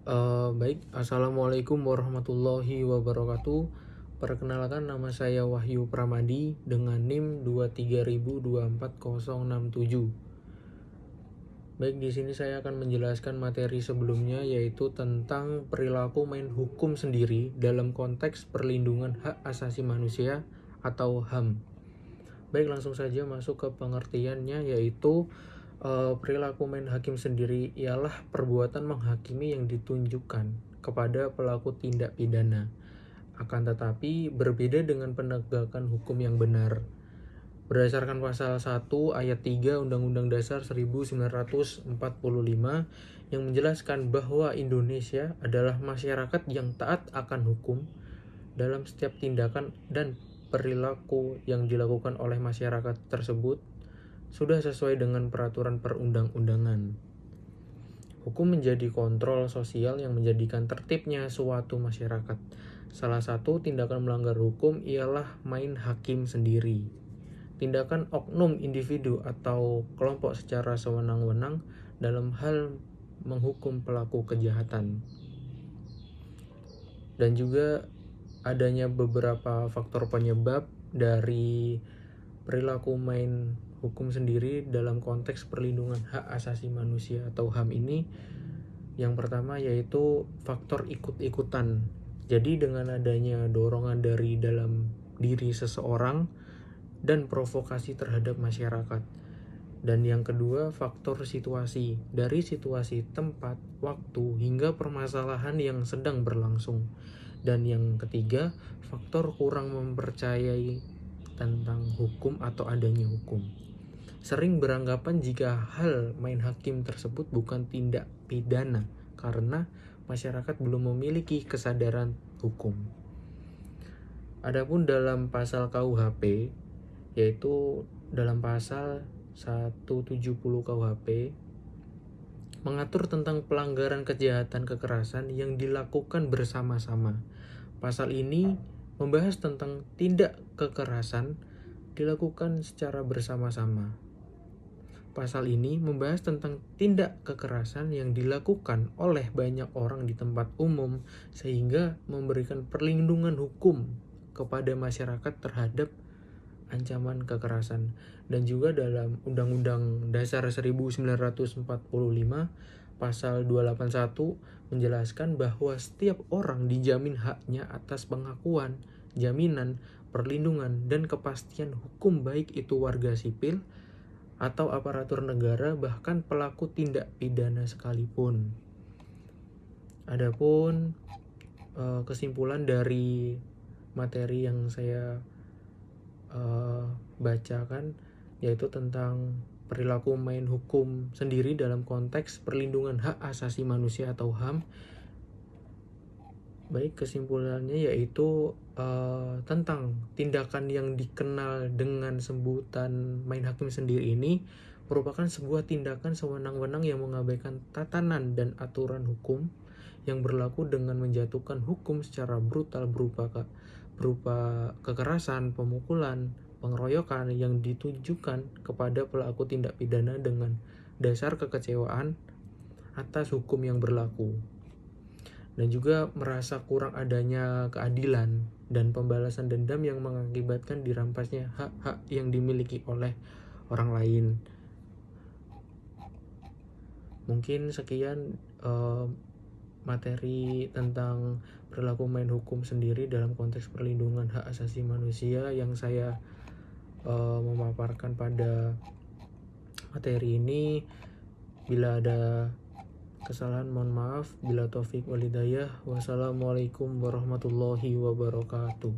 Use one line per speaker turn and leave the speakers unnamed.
Baik, Assalamualaikum warahmatullahi wabarakatuh. Perkenalkan, nama saya Wahyu Pramadi dengan NIM 230240067. Baik, di sini saya akan menjelaskan materi sebelumnya, yaitu tentang perilaku main hukum sendiri dalam konteks perlindungan hak asasi manusia atau HAM. Baik, langsung saja masuk ke pengertiannya, yaitu perilaku main hakim sendiri ialah perbuatan menghakimi yang ditunjukkan kepada pelaku tindak pidana, akan tetapi berbeda dengan penegakan hukum yang benar. Berdasarkan pasal 1 ayat 3 Undang-Undang Dasar 1945 yang menjelaskan bahwa Indonesia adalah masyarakat yang taat akan hukum dalam setiap tindakan dan perilaku yang dilakukan oleh masyarakat tersebut sudah sesuai dengan peraturan perundang-undangan. Hukum menjadi kontrol sosial yang menjadikan tertibnya suatu masyarakat. Salah satu tindakan melanggar hukum ialah main hakim sendiri. Tindakan oknum individu atau kelompok secara sewenang-wenang dalam hal menghukum pelaku kejahatan. Dan juga adanya beberapa faktor penyebab dari perilaku main hukum sendiri dalam konteks perlindungan hak asasi manusia atau HAM ini. Yang pertama yaitu faktor ikut-ikutan. Jadi dengan adanya dorongan dari dalam diri seseorang dan provokasi terhadap masyarakat. Dan yang kedua, faktor situasi. Dari situasi, tempat, waktu, hingga permasalahan yang sedang berlangsung. Dan yang ketiga, faktor kurang mempercayai tentang hukum atau adanya hukum. Sering beranggapan jika hal main hakim tersebut bukan tindak pidana karena masyarakat belum memiliki kesadaran hukum. Adapun dalam pasal KUHP, yaitu dalam pasal 170 KUHP mengatur tentang pelanggaran kejahatan kekerasan yang dilakukan bersama-sama. Pasal ini membahas tentang tindak kekerasan dilakukan secara bersama-sama. Pasal ini membahas tentang tindak kekerasan yang dilakukan oleh banyak orang di tempat umum sehingga memberikan perlindungan hukum kepada masyarakat terhadap ancaman kekerasan. Dan juga dalam Undang-Undang Dasar 1945 pasal 281 menjelaskan bahwa setiap orang dijamin haknya atas pengakuan, jaminan, perlindungan, dan kepastian hukum baik itu warga sipil atau aparatur negara, bahkan pelaku tindak pidana sekalipun. Adapun kesimpulan dari materi yang saya bacakan yaitu tentang perilaku main hukum sendiri dalam konteks perlindungan hak asasi manusia atau HAM. Baik, kesimpulannya yaitu tentang tindakan yang dikenal dengan sebutan main hakim sendiri ini merupakan sebuah tindakan sewenang-wenang yang mengabaikan tatanan dan aturan hukum yang berlaku dengan menjatuhkan hukum secara brutal berupa kekerasan, pemukulan, pengeroyokan yang ditujukan kepada pelaku tindak pidana dengan dasar kekecewaan atas hukum yang berlaku. Dan juga merasa kurang adanya keadilan dan pembalasan dendam yang mengakibatkan dirampasnya hak-hak yang dimiliki oleh orang lain. Mungkin sekian materi tentang perilaku main hukum sendiri dalam konteks perlindungan hak asasi manusia yang saya memaparkan pada materi ini. Bila ada kesalahan mohon maaf. Bila taufik walhidayah. Wassalamualaikum warahmatullahi wabarakatuh.